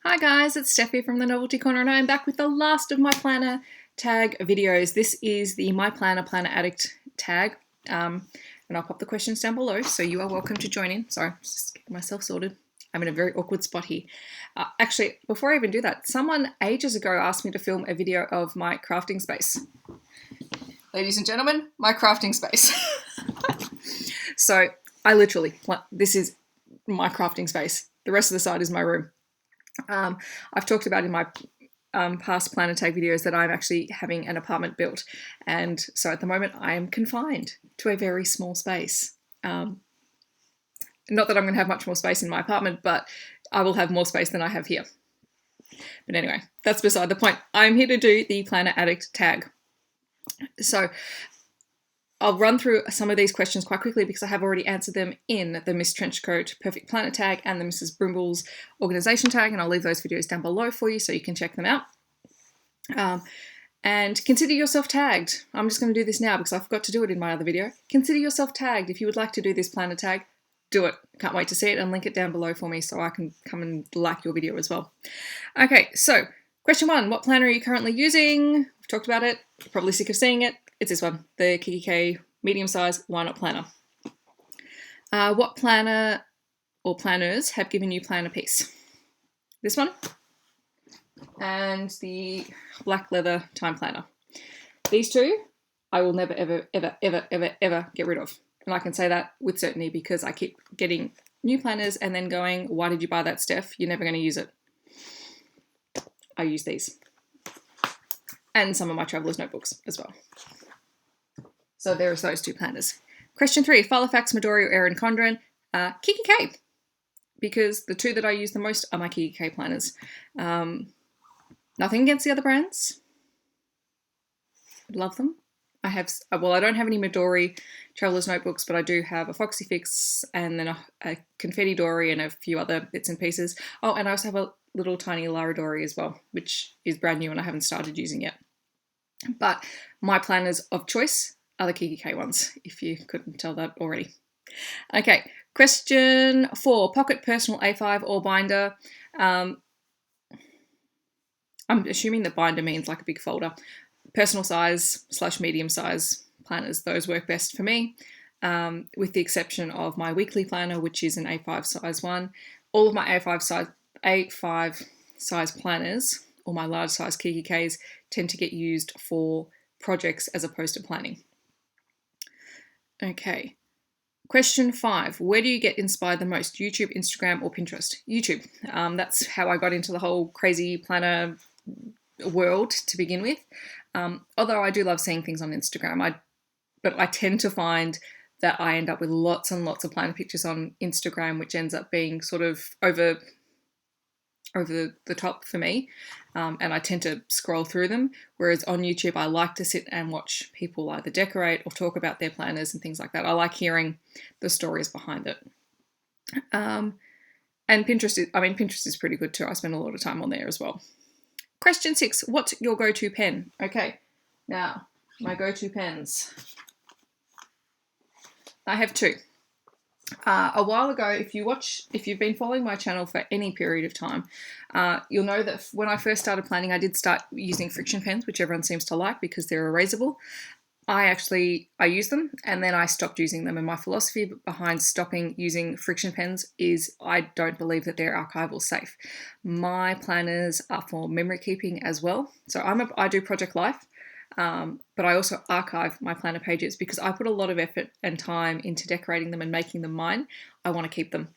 Hi guys, it's Steffi from the Novelty Corner and I'm back with the last of my planner tag videos. This is the My Planner Planner Addict tag and I'll pop the questions down below, so you are welcome to join in. Sorry, just getting myself sorted. I'm in a very awkward spot here. Actually, before I even do that, someone ages ago asked me to film a video of my crafting space. Ladies and gentlemen, my crafting space. So I literally, this is my crafting space. The rest of the side is my room. I've talked about in my past planner tag videos that I'm actually having an apartment built, and so at the moment I am confined to a very small space. Not that I'm going to have much more space in my apartment, but I will have more space than I have here. But anyway, that's beside the point. I'm here to do the Planner Addict tag. So I'll run through some of these questions quite quickly because I have already answered them in the Miss Trenchcoat Perfect Planner tag and the Mrs. Brimble's organisation tag, and I'll leave those videos down below for you so you can check them out. And consider yourself tagged. I'm just going to do this now because I forgot to do it in my other video. Consider yourself tagged. If you would like to do this planner tag, do it. Can't wait to see it, and link it down below for me so I can come and like your video as well. Okay, so question 1, what planner are you currently using? We've talked about it. You're probably sick of seeing it. It's this one, the Kikki.K medium size Why Not planner. What planner or planners have given you planner peace? This one and the black leather time planner. These two I will never ever ever ever ever ever get rid of, and I can say that with certainty because I keep getting new planners and then going, why did you buy that, Steph? You're never going to use it. I use these and some of my traveler's notebooks as well. So there's those two planners. Question 3, Filofax, Midori or Erin, Condren. Kikki.K, because the two that I use the most are my Kikki.K planners. Nothing against the other brands. Love them. I don't have any Midori traveler's notebooks, but I do have a Foxy Fix and then a Confetti Dory and a few other bits and pieces. Oh, and I also have a little tiny Lara Dory as well, which is brand new and I haven't started using yet. But my planners of choice are the Kikki.K ones, if you couldn't tell that already. Okay, question 4, pocket, personal, A5 or binder. I'm assuming that binder means like a big folder. Personal size / medium size planners, those work best for me, with the exception of my weekly planner, which is an A5 size one. All of my A5 size planners, or my large size Kikki.Ks, tend to get used for projects as opposed to planning. Okay, question 5, where do you get inspired the most? YouTube, Instagram or Pinterest? YouTube. That's how I got into the whole crazy planner world to begin with. Although I do love seeing things on Instagram, but I tend to find that I end up with lots and lots of planner pictures on Instagram, which ends up being sort of over the top for me, and I tend to scroll through them, whereas on YouTube I like to sit and watch people either decorate or talk about their planners and things like that. I like hearing the stories behind it. And Pinterest is pretty good too. I spend a lot of time on there as well. Question 6, what's your go-to pen? Okay, now my go-to pens. I have 2. A while ago, if you've been following my channel for any period of time, you'll know that when I first started planning, I did start using friction pens, which everyone seems to like because they're erasable. I use them and then I stopped using them, and my philosophy behind stopping using friction pens is I don't believe that they're archival safe. My planners are for memory keeping as well. So I do Project Life. But I also archive my planner pages because I put a lot of effort and time into decorating them and making them mine. I want to keep them.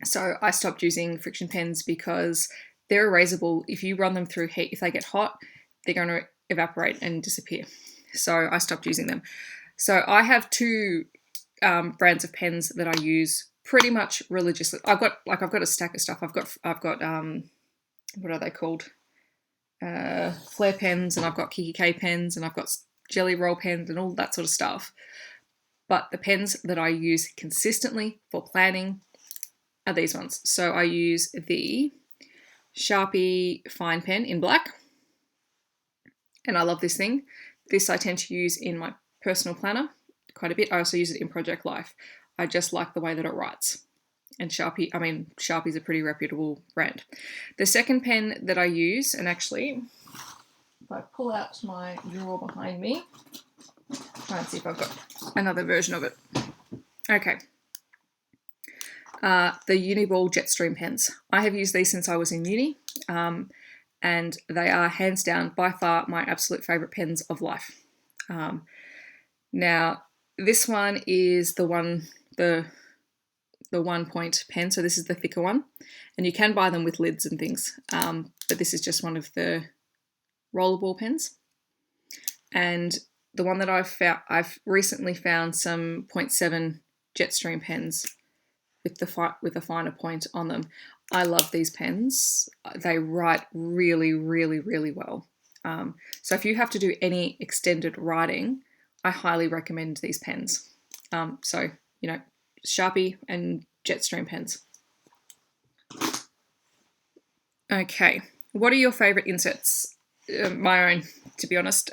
So I stopped using friction pens because they're erasable. If you run them through heat, if they get hot, they're going to evaporate and disappear. So I stopped using them. So I have 2 brands of pens that I use pretty much religiously. I've got a stack of stuff. I've got what are they called? Flare pens, and I've got Kikki.K pens, and I've got jelly roll pens and all that sort of stuff. But the pens that I use consistently for planning are these ones. So I use the Sharpie Fine Pen in black, and I love this thing. This I tend to use in my personal planner quite a bit. I also use it in Project Life. I just like the way that it writes. And Sharpie's a pretty reputable brand. The second pen that I use, and actually, if I pull out my drawer behind me, try and see if I've got another version of it. Okay. The Uniball Jetstream pens. I have used these since I was in uni, and they are hands down by far my absolute favourite pens of life. Now, this one is the 1 point pen, so this is the thicker one, and you can buy them with lids and things, but this is just one of the rollerball pens. And the one that I've recently found some 0.7 Jetstream pens with a finer point on them. I love these pens. They write really, really, really well. So if you have to do any extended writing, I highly recommend these pens. So, Sharpie and Jetstream pens. Okay, what are your favourite inserts? My own, to be honest,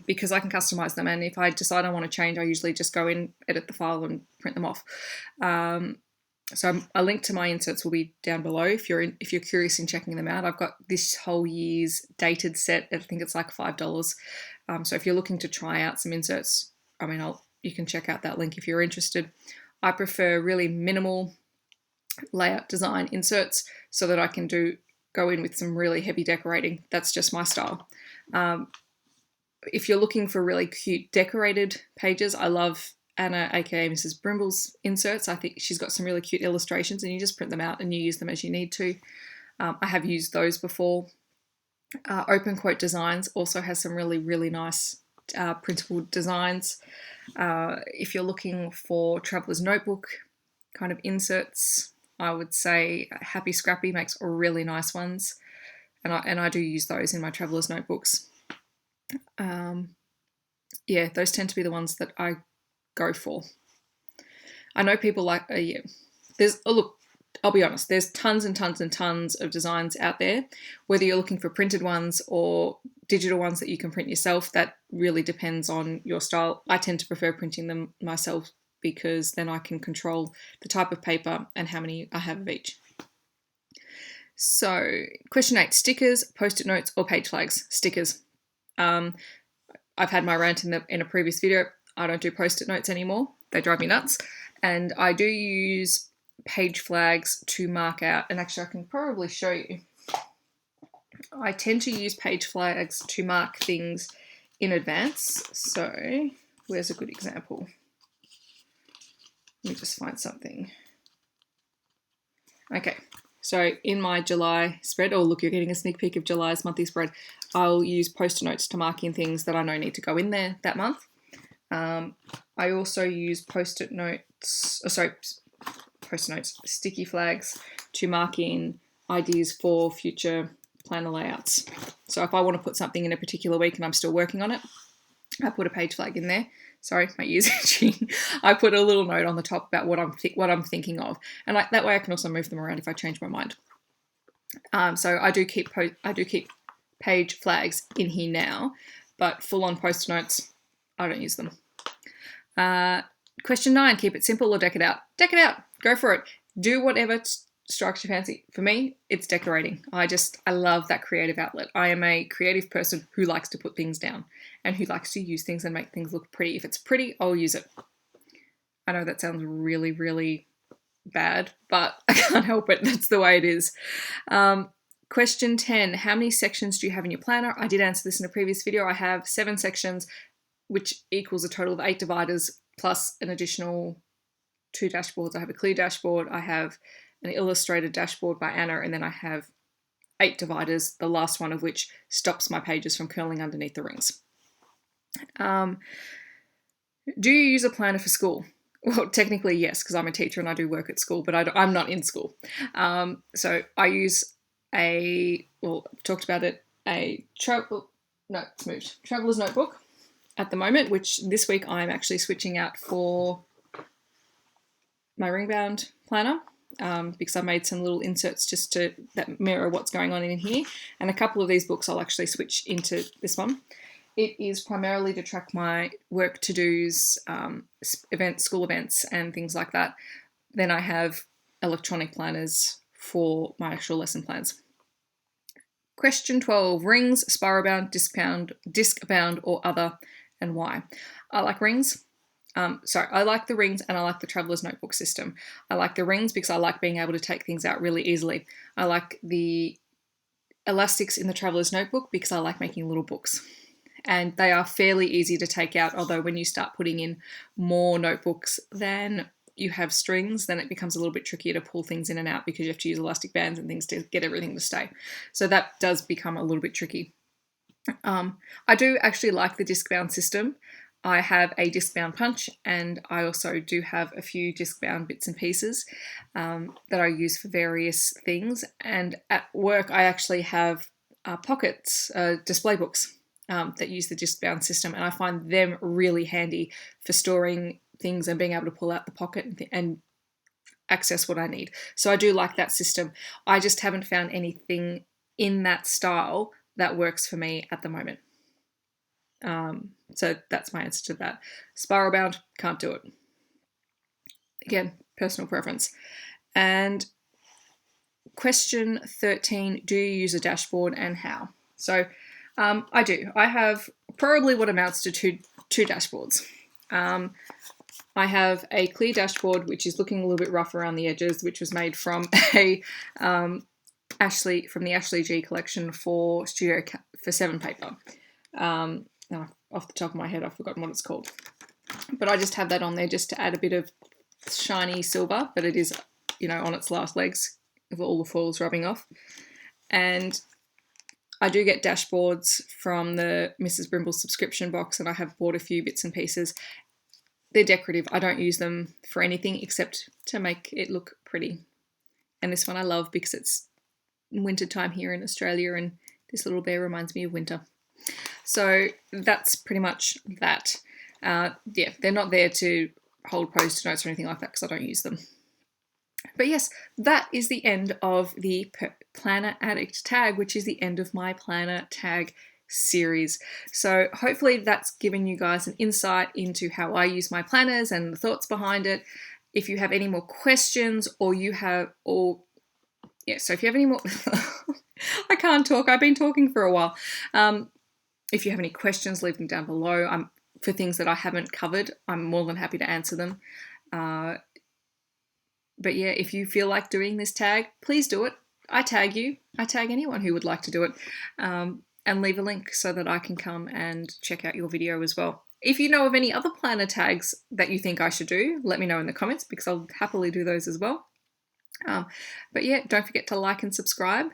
because I can customise them, and if I decide I want to change, I usually just go in, edit the file, and print them off. So a link to my inserts will be down below if you're curious in checking them out. I've got this whole year's dated set. I think it's like $5. So if you're looking to try out some inserts, you can check out that link if you're interested. I prefer really minimal layout design inserts so that I can go in with some really heavy decorating. That's just my style. If you're looking for really cute decorated pages, I love Anna, aka Mrs. Brimble's inserts. I think she's got some really cute illustrations, and you just print them out and you use them as you need to. I have used those before. Open Quote Designs also has some really, really nice printable designs. If you're looking for Traveler's Notebook kind of inserts, I would say Happy Scrappy makes really nice ones, and I do use those in my Traveler's Notebooks. Yeah, those tend to be the ones that I go for. I know people like, look, I'll be honest, there's tons and tons and tons of designs out there. Whether you're looking for printed ones or digital ones that you can print yourself, that really depends on your style. I tend to prefer printing them myself because then I can control the type of paper and how many I have of each. So, question 8, stickers, post-it notes, or page flags? Stickers. I've had my rant in a previous video. I don't do post-it notes anymore. They drive me nuts. And I do use page flags to mark out, and actually I can probably show you. I tend to use page flags to mark things in advance. So, where's a good example? Let me just find something. Okay, so in my July spread, look, you're getting a sneak peek of July's monthly spread, I'll use post-it notes to mark in things that I know need to go in there that month. I also use post-it notes, sticky flags to mark in ideas for future planner layouts. So if I want to put something in a particular week and I'm still working on it, I put a page flag in there. Sorry, my ears itching. I put a little note on the top about what I'm thinking of, and that way I can also move them around if I change my mind. So I do keep page flags in here now, but full-on post-it notes, I don't use them. Question 9, keep it simple or deck it out? Deck it out. Go for it. Do whatever strikes your fancy. For me, it's decorating. I love that creative outlet. I am a creative person who likes to put things down and who likes to use things and make things look pretty. If it's pretty, I'll use it. I know that sounds really, really bad, but I can't help it. That's the way it is. Question 10, how many sections do you have in your planner? I did answer this in a previous video. I have 7 sections, which equals a total of 8 dividers plus an additional 2 dashboards. I have a clear dashboard, I have an illustrated dashboard by Anna, and then I have 8 dividers, the last one of which stops my pages from curling underneath the rings. Do you use a planner for school? Well, technically yes, because I'm a teacher and I do work at school, but I'm not in school. So I use talked about it, Traveler's Notebook at the moment, which this week I'm actually switching out for my ring-bound planner, because I made some little inserts just that mirror what's going on in here, and a couple of these books I'll actually switch into this one. It is primarily to track my work to-dos, school events and things like that. Then I have electronic planners for my actual lesson plans. Question 12, rings, spiral bound, disc bound, or other, and why? I like rings. I like the rings and I like the traveler's notebook system. I like the rings because I like being able to take things out really easily. I like the elastics in the traveler's notebook because I like making little books. And they are fairly easy to take out, although when you start putting in more notebooks than you have strings, then it becomes a little bit trickier to pull things in and out because you have to use elastic bands and things to get everything to stay. So that does become a little bit tricky. I do actually like the disc-bound system. I have a disc-bound punch, and I also do have a few disc-bound bits and pieces that I use for various things. And at work, I actually have pockets, display books that use the disc-bound system, and I find them really handy for storing things and being able to pull out the pocket and access what I need. So I do like that system. I just haven't found anything in that style that works for me at the moment. So that's my answer to that. Spiral bound, can't do it. Again, personal preference. And question 13, do you use a dashboard and how? So I do. I have probably what amounts to two dashboards. I have a clear dashboard, which is looking a little bit rough around the edges, which was made from a the Ashley G collection for Studio for 7 paper. Off the top of my head, I've forgotten what it's called. But I just have that on there just to add a bit of shiny silver, but it is, on its last legs of all the foils rubbing off. And I do get dashboards from the Mrs. Brimble subscription box, and I have bought a few bits and pieces. They're decorative. I don't use them for anything except to make it look pretty. And this one I love because it's winter time here in Australia, and this little bear reminds me of winter. So that's pretty much that. They're not there to hold post notes or anything like that because I don't use them. But yes, that is the end of the Planner Addict tag, which is the end of my planner tag series. So hopefully that's given you guys an insight into how I use my planners and the thoughts behind it. If you have any more questions so if you have any more, I can't talk, I've been talking for a while. If you have any questions, leave them down below. For things that I haven't covered, I'm more than happy to answer them. But yeah, if you feel like doing this tag, please do it. I tag you. I tag anyone who would like to do it. And leave a link so that I can come and check out your video as well. If you know of any other planner tags that you think I should do, let me know in the comments because I'll happily do those as well. But yeah, don't forget to like and subscribe.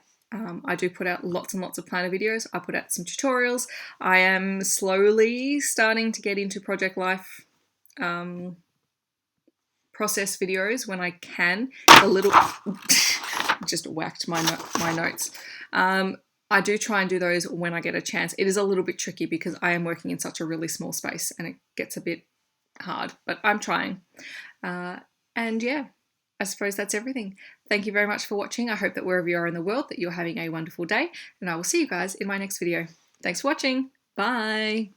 I do put out lots and lots of planner videos. I put out some tutorials. I am slowly starting to get into Project Life process videos when I can. A little just whacked my notes. I do try and do those when I get a chance. It is a little bit tricky because I am working in such a really small space and it gets a bit hard, but I'm trying. And yeah, I suppose that's everything. Thank you very much for watching. I hope that wherever you are in the world that you're having a wonderful day, and I will see you guys in my next video. Thanks for watching. Bye.